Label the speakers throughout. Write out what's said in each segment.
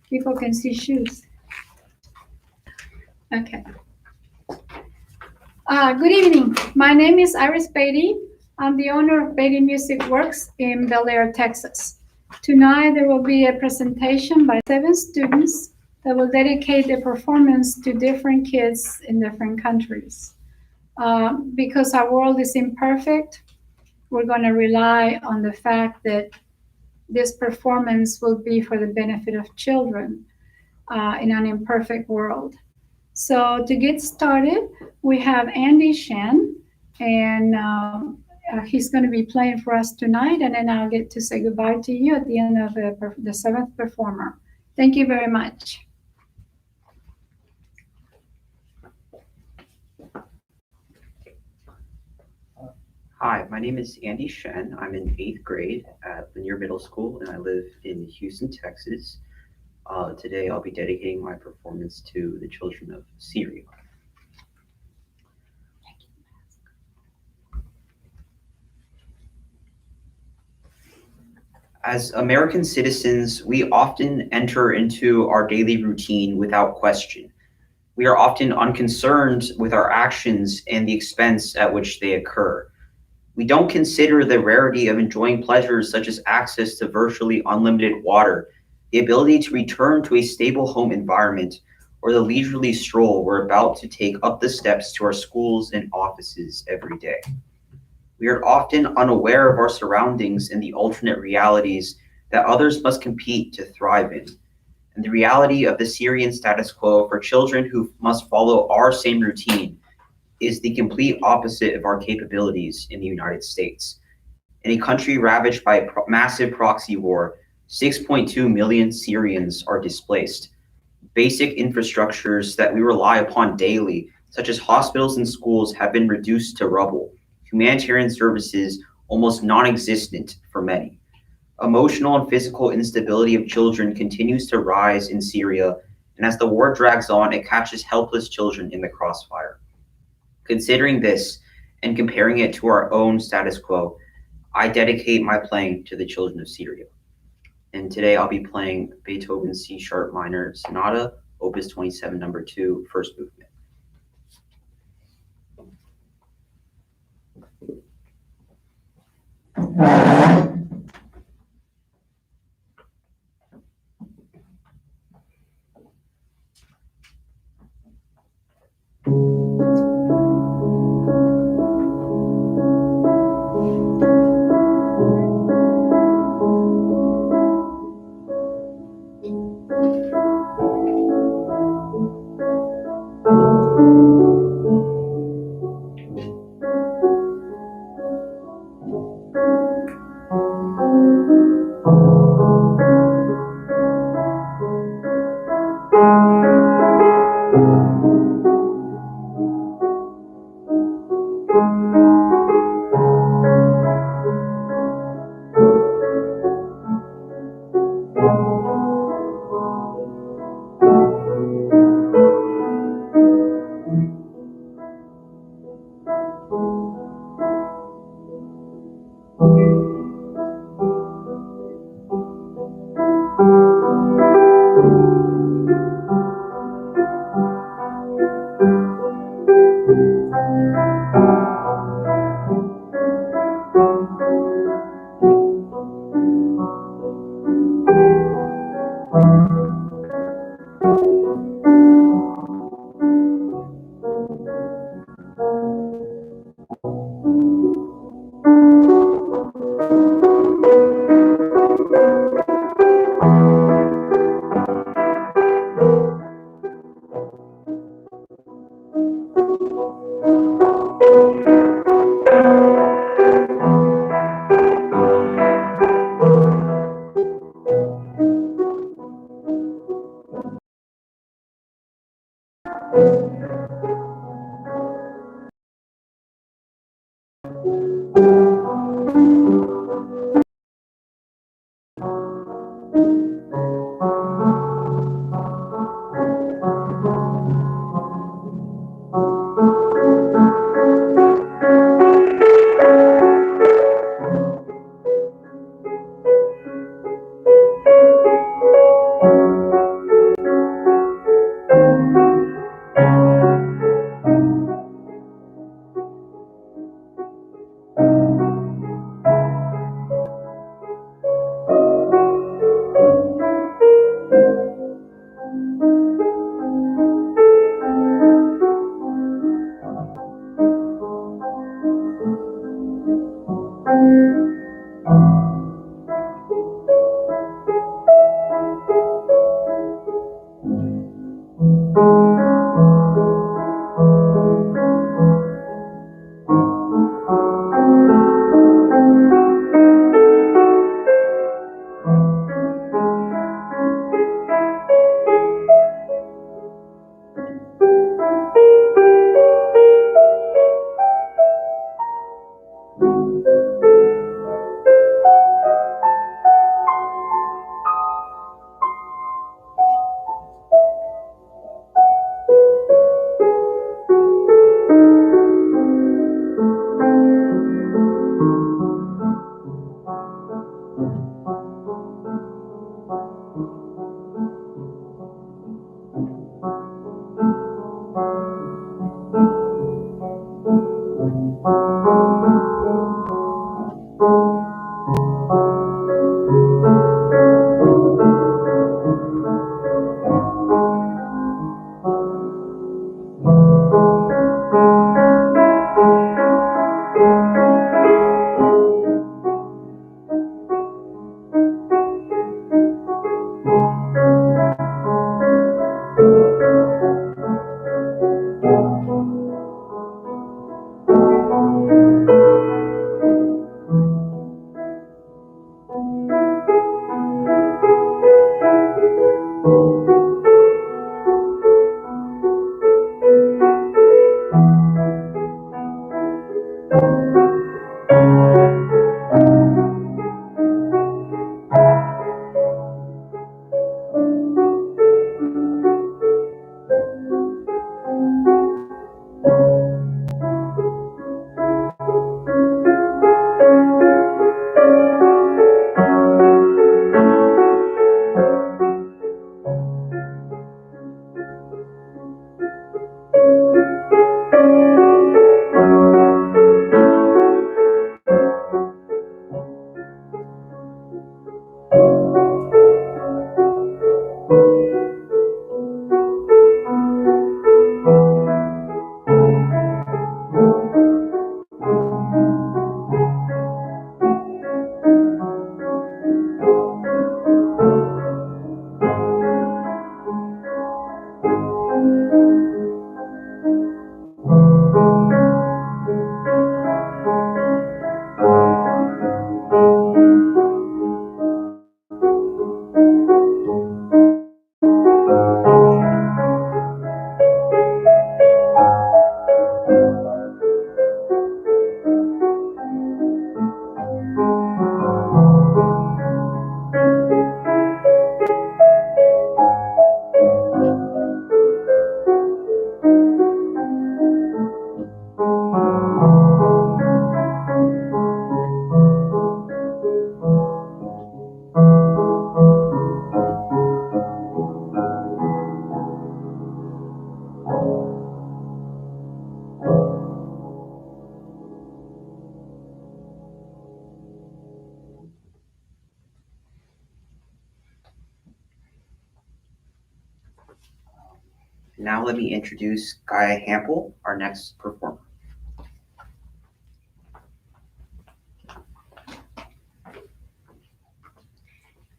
Speaker 1: People can see shoes. Okay. Good evening. My name is Iris Beatty. I'm the owner of Beatty Music Works in Bellaire, Texas. Tonight there will be a presentation by 7 students that will dedicate their performance to different kids in different countries. Because our world is imperfect, we're going to rely on the fact that this performance will be for the benefit of children in an imperfect world. So to get started, we have Andy Shen, and he's going to be playing for us tonight, and then I'll get to say goodbye to you at the end of the 7th performer. Thank you very much.
Speaker 2: Hi, my name is Andy Shen. I'm in 8th grade at Bellaire Middle School, and I live in Houston, Texas. Today I'll be dedicating my performance to the children of Syria. As American citizens, we often enter into our daily routine without question. We are often unconcerned with our actions and the expense at which they occur. We don't consider the rarity of enjoying pleasures such as access to virtually unlimited water, the ability to return to a stable home environment, or the leisurely stroll we're about to take up the steps to our schools and offices every day. We are often unaware of our surroundings and the alternate realities that others must compete to thrive in. And the reality of the Syrian status quo for children who must follow our same routine is the complete opposite of our capabilities in the United States. In a country ravaged by a massive proxy war, 6.2 million Syrians are displaced. Basic infrastructures that we rely upon daily, such as hospitals and schools, have been reduced to rubble. Humanitarian services almost non-existent for many. Emotional and physical instability of children continues to rise in Syria, and as the war drags on, it catches helpless children in the crossfire. Considering this and comparing it to our own status quo, I dedicate my playing to the children of Syria. And today I'll be playing Beethoven's C Sharp Minor Sonata, Opus 27, number 2, first movement. Now let me introduce Gaia Hampel, our next performer.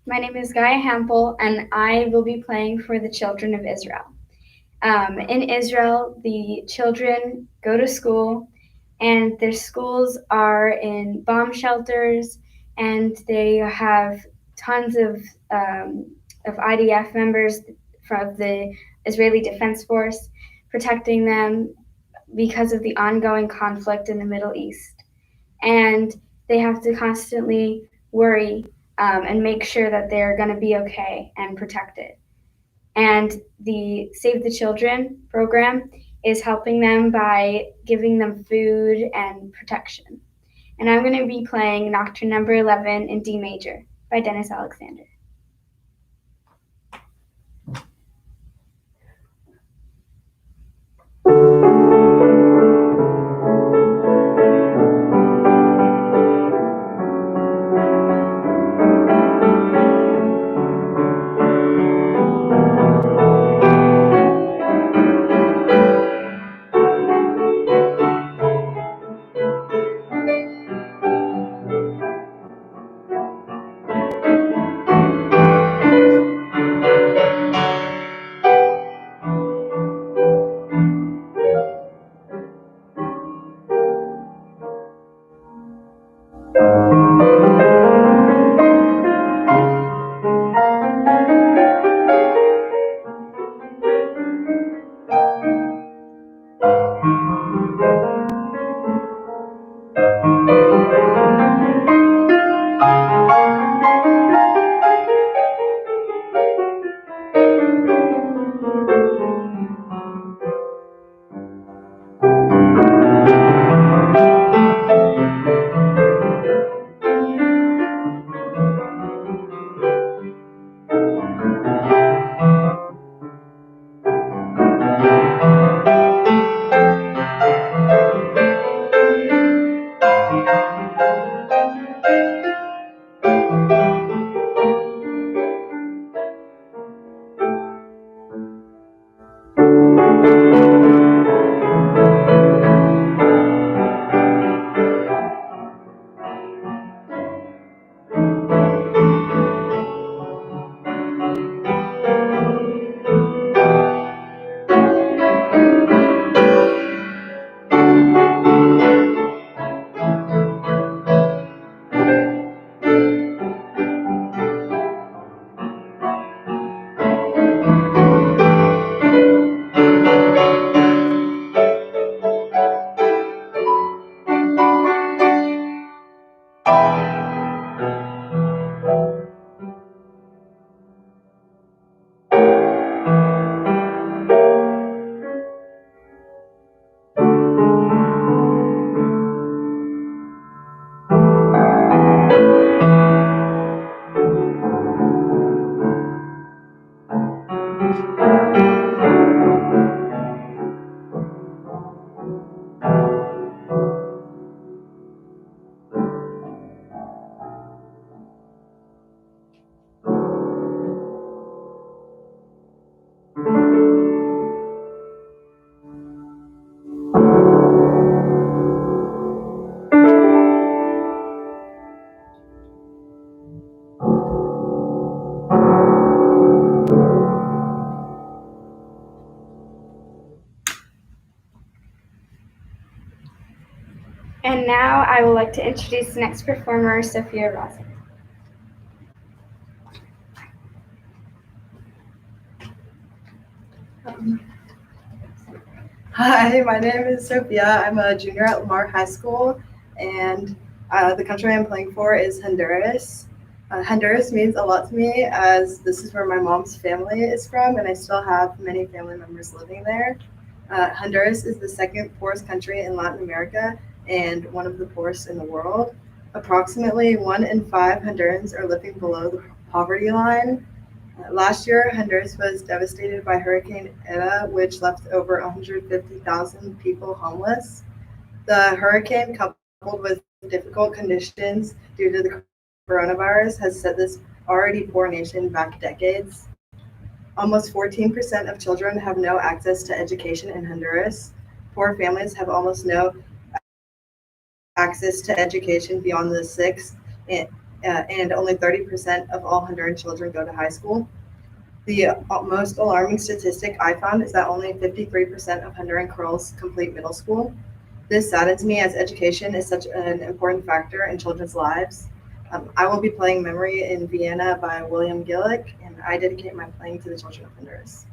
Speaker 3: My name is Gaia Hampel, and I will be playing for the children of Israel. In Israel, the children go to school, and their schools are in bomb shelters, and they have tons of IDF members from the Israeli Defense Force protecting them because of the ongoing conflict in the Middle East. And they have to constantly worry and make sure that they're going to be okay and protected. And the Save the Children program is helping them by giving them food and protection. And I'm going to be playing Nocturne number 11 in D major by Dennis Alexander. And now I would like to introduce the next performer, Sophia Rosen.
Speaker 4: Hi, my name is Sophia. I'm a junior at Lamar High School, and the country I'm playing for is Honduras. Honduras means a lot to me as this is where my mom's family is from, and I still have many family members living there. Honduras is the second poorest country in Latin America and one of the poorest in the world. Approximately 1 in 5 Hondurans are living below the poverty line. Last year, Honduras was devastated by Hurricane Eta, which left over 150,000 people homeless. The hurricane, coupled with difficult conditions due to the coronavirus, has set this already poor nation back decades. Almost 14% of children have no access to education in Honduras. Poor families have almost no access to education beyond the sixth, and only 30% of all Honduran children go to high school. The most alarming statistic I found is that only 53% of Honduran girls complete middle school. This saddens me as education is such an important factor in children's lives. I will be playing Memory in Vienna by William Gillick, and I dedicate my playing to the children of Honduras.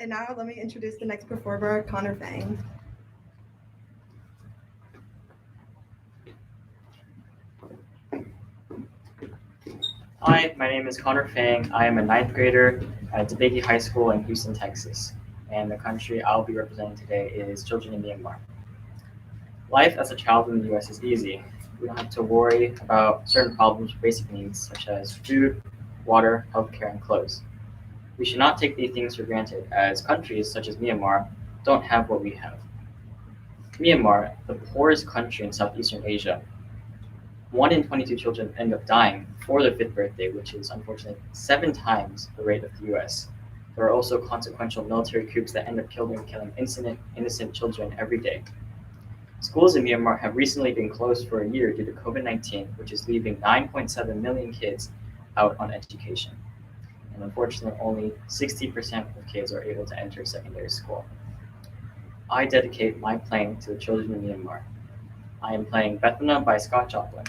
Speaker 4: And now let me introduce the next performer, Connor Fang.
Speaker 5: Hi, my name is Connor Fang. I am a 9th grader at Beatty High School in Houston, Texas. And the country I'll be representing today is children in Myanmar. Life as a child in the US is easy. We don't have to worry about certain problems with basic needs such as food, water, healthcare, and clothes. We should not take these things for granted, as countries such as Myanmar don't have what we have. Myanmar, the poorest country in Southeastern Asia, 1 in 22 children end up dying before their 5th birthday, which is unfortunately 7 times the rate of the US. There are also consequential military coups that end up killing innocent children every day. Schools in Myanmar have recently been closed for a year due to COVID-19, which is leaving 9.7 million kids out on education. And unfortunately, only 60% of kids are able to enter secondary school. I dedicate my playing to the children of Myanmar. I am playing Bethana by Scott Joplin.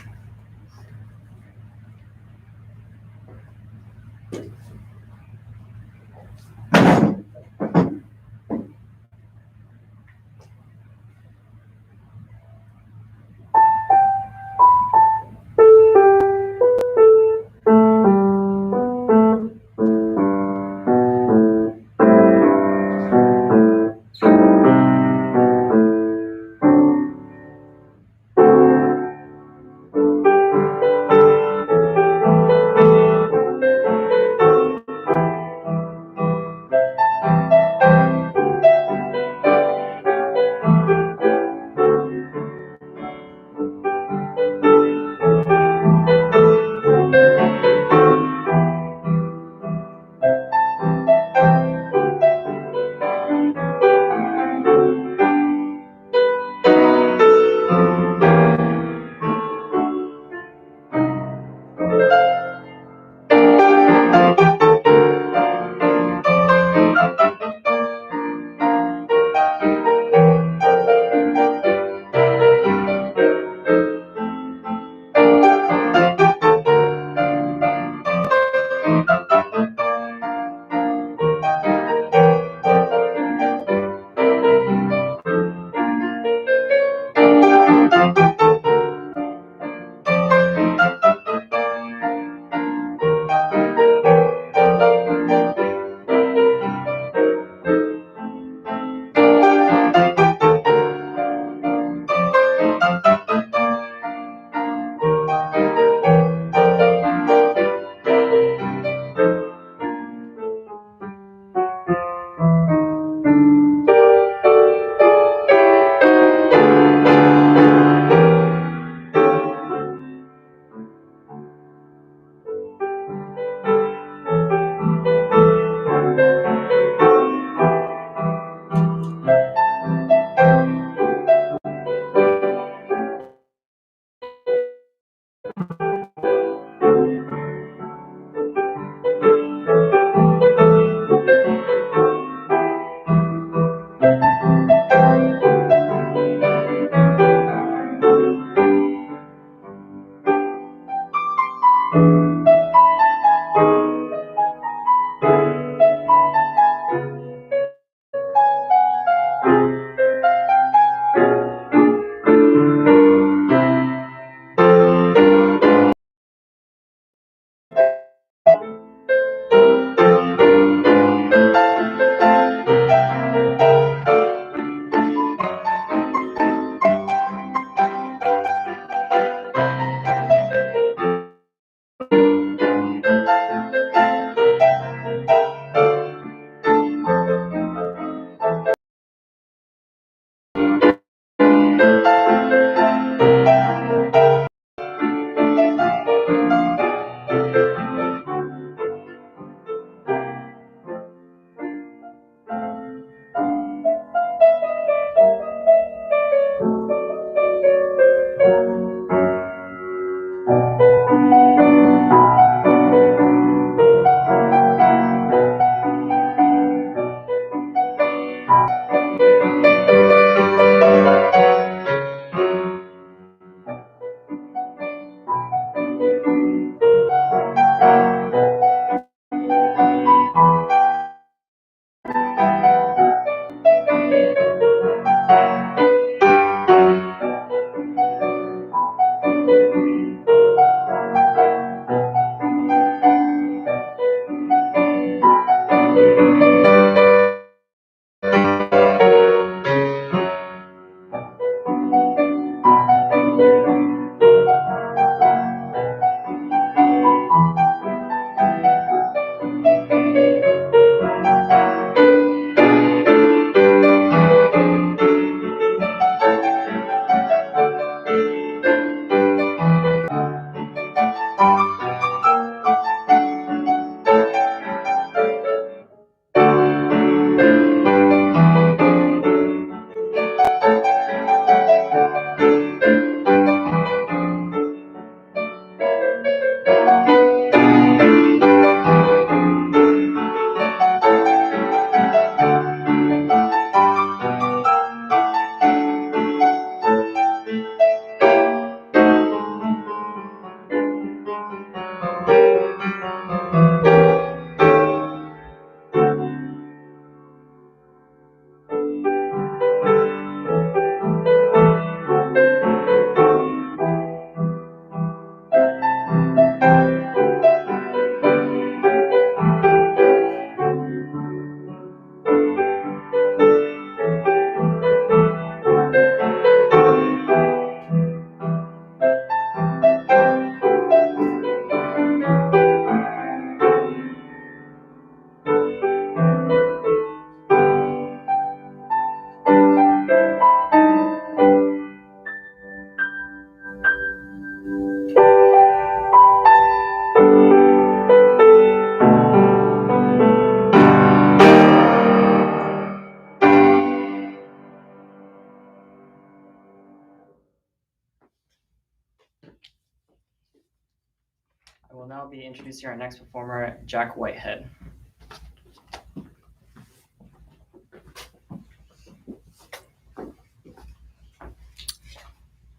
Speaker 5: We'll now be introducing our next performer, Jack Whitehead.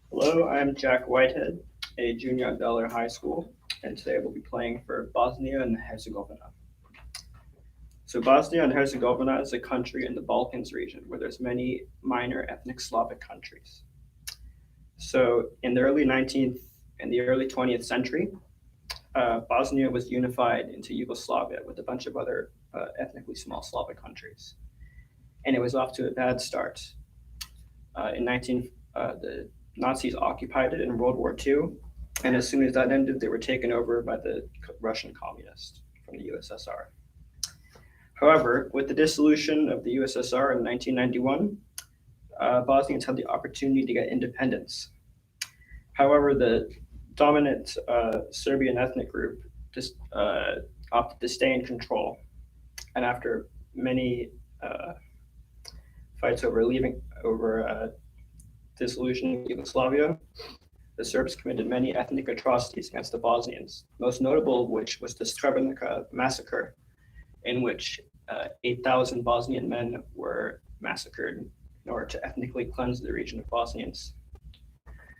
Speaker 6: Hello, I'm Jack Whitehead, a junior at Bellaire High School, and today we'll be playing for Bosnia and Herzegovina. So Bosnia and Herzegovina is a country in the Balkans region where there's many minor ethnic Slavic countries. So in the early 19th and the early 20th century, Bosnia was unified into Yugoslavia with a bunch of other ethnically small Slavic countries. And it was off to a bad start. The Nazis occupied it in World War II, and as soon as that ended, they were taken over by the Russian communists from the USSR. However, with the dissolution of the USSR in 1991, Bosnians had the opportunity to get independence. However, the dominant Serbian ethnic group just opted to stay in control, and after many fights over dissolution of Yugoslavia, the Serbs committed many ethnic atrocities against the Bosnians, most notable of which was the Srebrenica massacre, in which 8,000 Bosnian men were massacred in order to ethnically cleanse the region of Bosnians.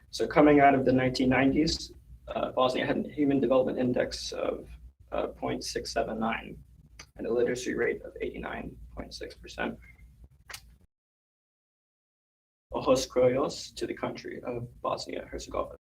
Speaker 6: So coming out of the 1990s, Bosnia had a Human Development Index of 0.679 and a literacy rate of 89.6%. Ojos Kroyos to the country of Bosnia-Herzegovina.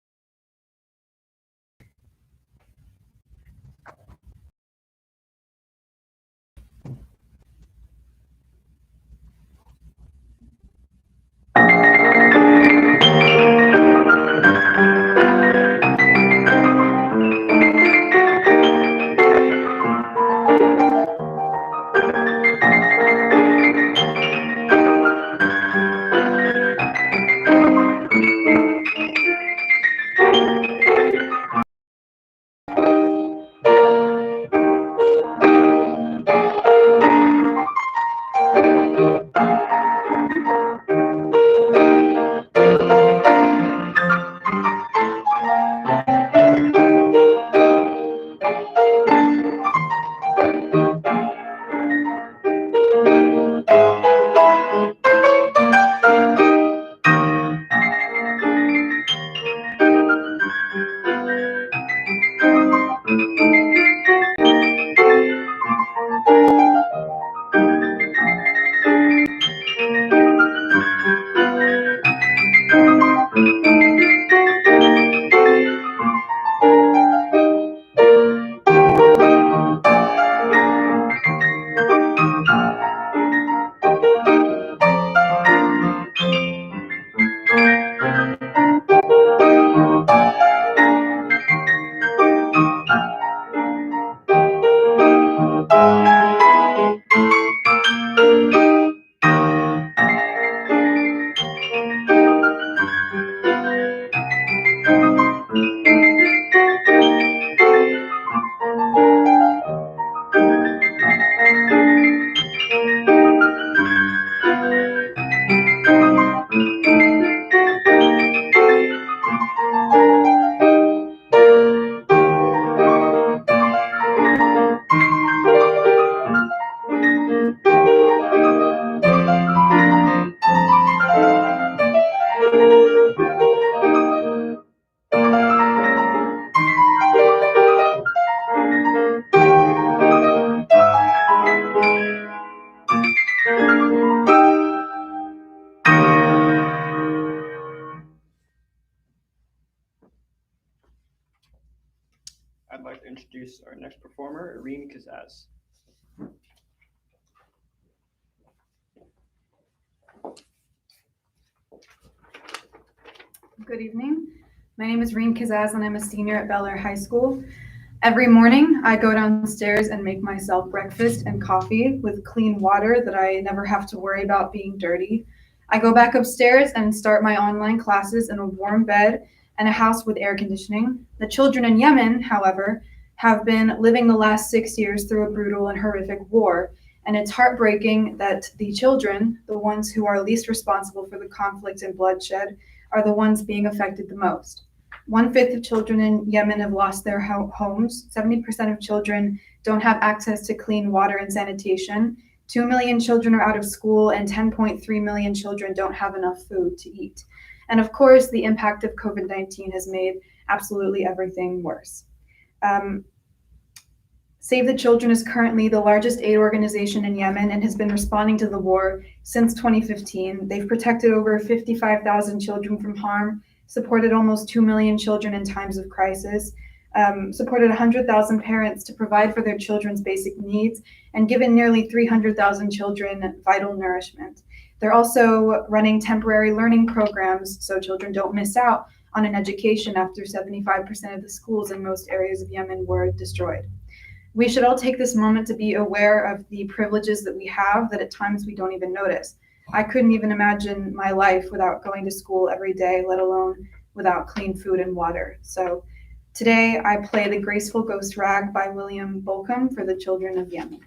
Speaker 6: I'd like to introduce our next performer, Reem Kazaz.
Speaker 7: Good evening. My name is Reem Kazaz and I'm a senior at Bellaire High School. Every morning I go downstairs and make myself breakfast and coffee with clean water that I never have to worry about being dirty. I go back upstairs and start my online classes in a warm bed and a house with air conditioning. The children in Yemen, however, have been living the last 6 years through a brutal and horrific war. And it's heartbreaking that the children, the ones who are least responsible for the conflict and bloodshed, are the ones being affected the most. 1/5 of children in Yemen have lost their homes. 70% of children don't have access to clean water and sanitation. 2 million children are out of school, and 10.3 million children don't have enough food to eat. And of course, the impact of COVID-19 has made absolutely everything worse. Save the Children is currently the largest aid organization in Yemen and has been responding to the war since 2015. They've protected over 55,000 children from harm, supported almost 2 million children in times of crisis, supported 100,000 parents to provide for their children's basic needs, and given nearly 300,000 children vital nourishment. They're also running temporary learning programs so children don't miss out on an education after 75% of the schools in most areas of Yemen were destroyed. We should all take this moment to be aware of the privileges that we have that at times we don't even notice. I couldn't even imagine my life without going to school every day, let alone without clean food and water. So today I play The Graceful Ghost Rag by William Bolcom for the children of Yemen.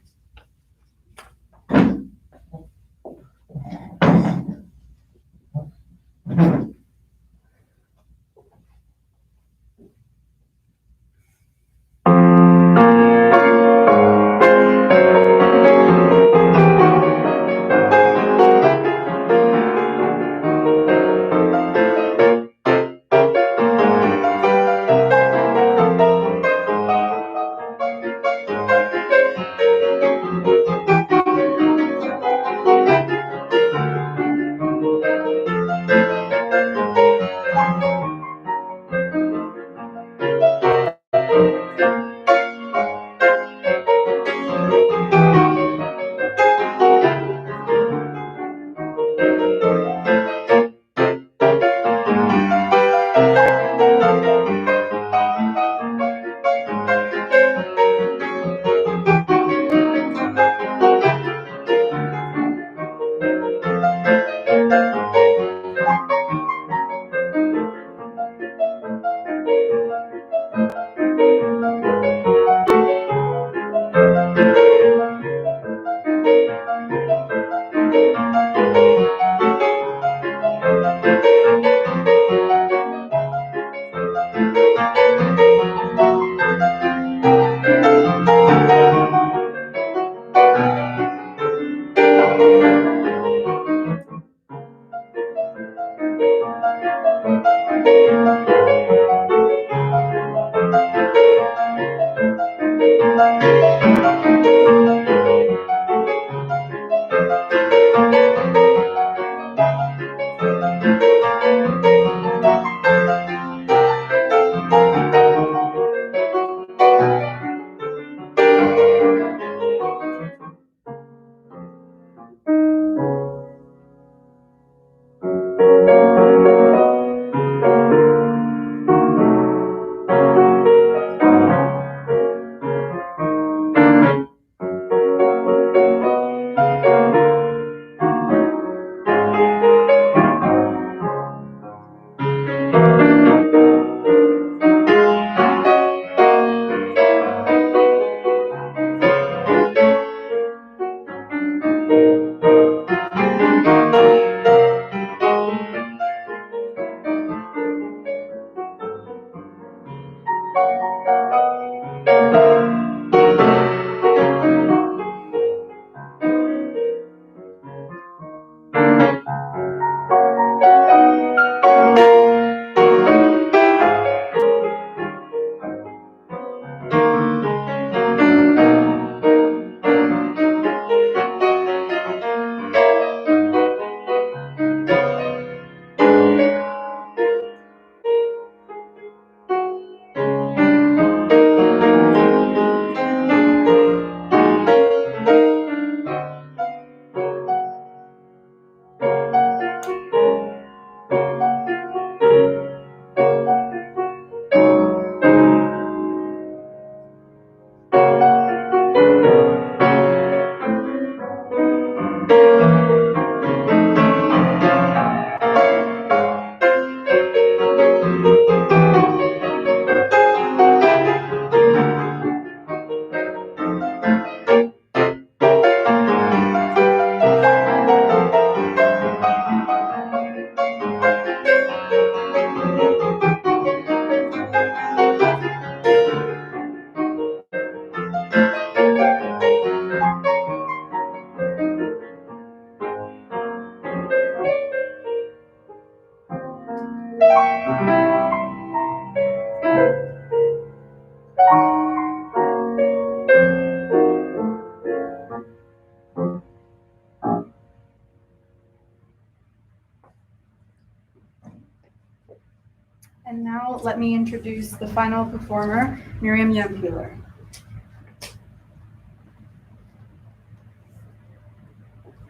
Speaker 7: let me introduce the final performer, Miriam Yempuler.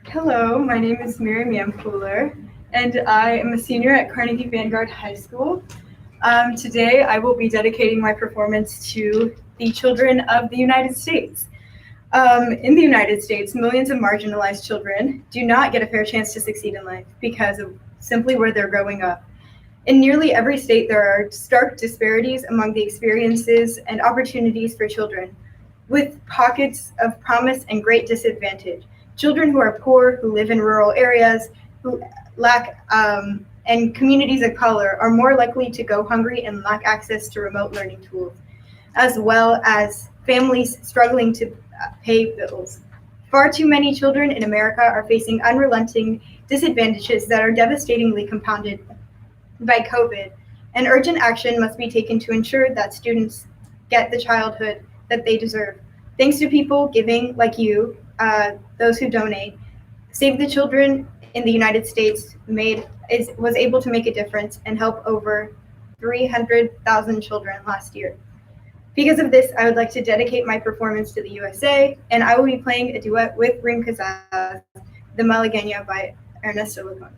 Speaker 4: Hello, my name is Miriam Yempuler, and I am a senior at Carnegie Vanguard High School. Today, I will be dedicating my performance to the children of the United States. In the United States, millions of marginalized children do not get a fair chance to succeed in life because of simply where they're growing up. In nearly every state, there are stark disparities among the experiences and opportunities for children, with pockets of promise and great disadvantage. Children who are poor, who live in rural areas, who lack, and communities of color are more likely to go hungry and lack access to remote learning tools, as well as families struggling to pay bills. Far too many children in America are facing unrelenting disadvantages that are devastatingly compounded by COVID, and urgent action must be taken to ensure that students get the childhood that they deserve. Thanks to people giving like you, those who donate, Save the Children in the United States was able to make a difference and help over 300,000 children last year. Because of this, I would like to dedicate my performance to the USA, and I will be playing a duet with Reem Kazaz, the Malagueña by Ernesto Lacon.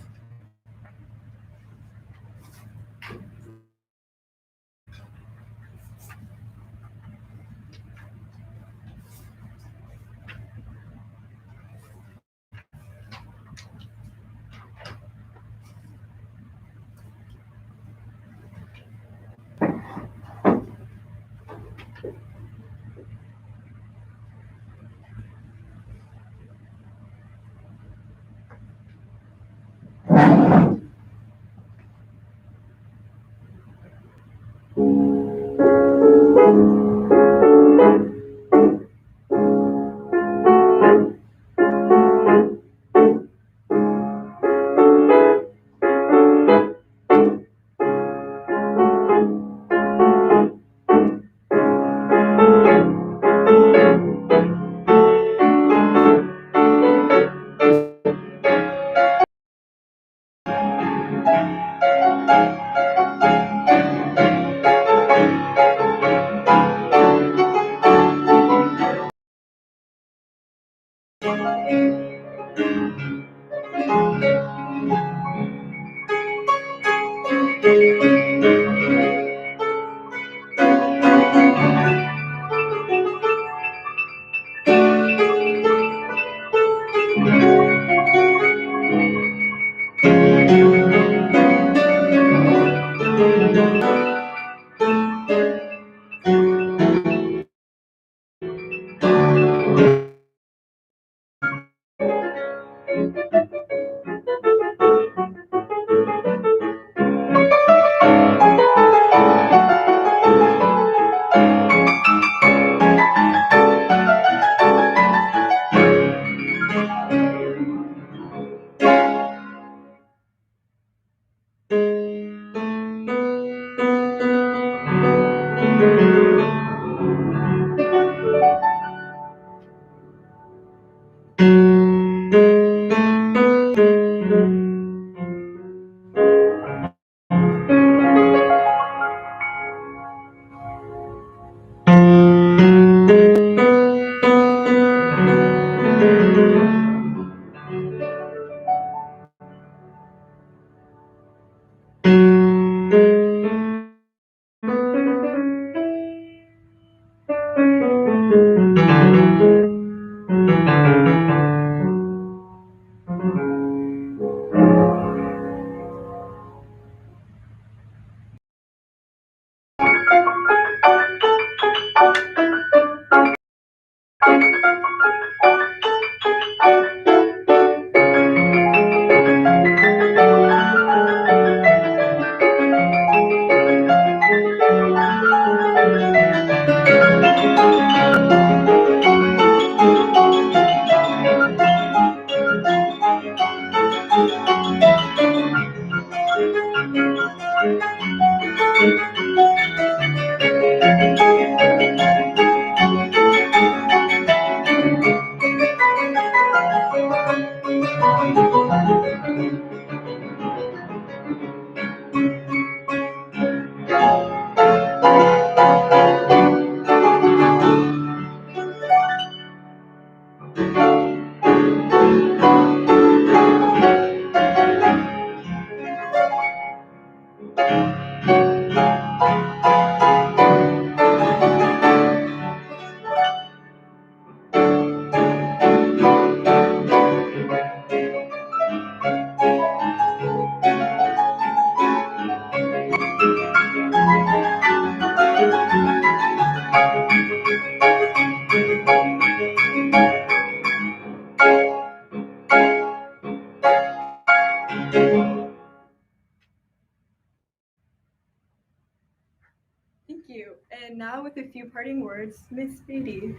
Speaker 4: you. And now with a few parting words, Miss Beatty.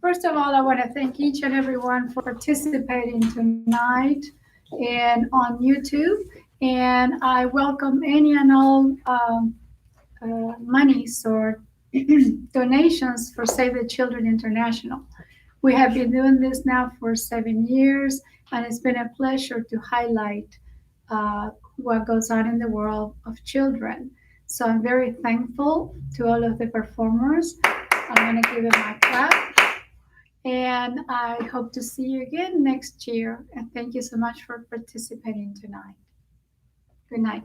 Speaker 1: First of all, I want to thank each and everyone for participating tonight and on YouTube. And I welcome any and all monies or donations for Save the Children International. We have been doing this now for 7 years, and it's been a pleasure to highlight what goes on in the world of children. So I'm very thankful to all of the performers. I'm going to give them my clap. And I hope to see you again next year. And thank you so much for participating tonight. Good night.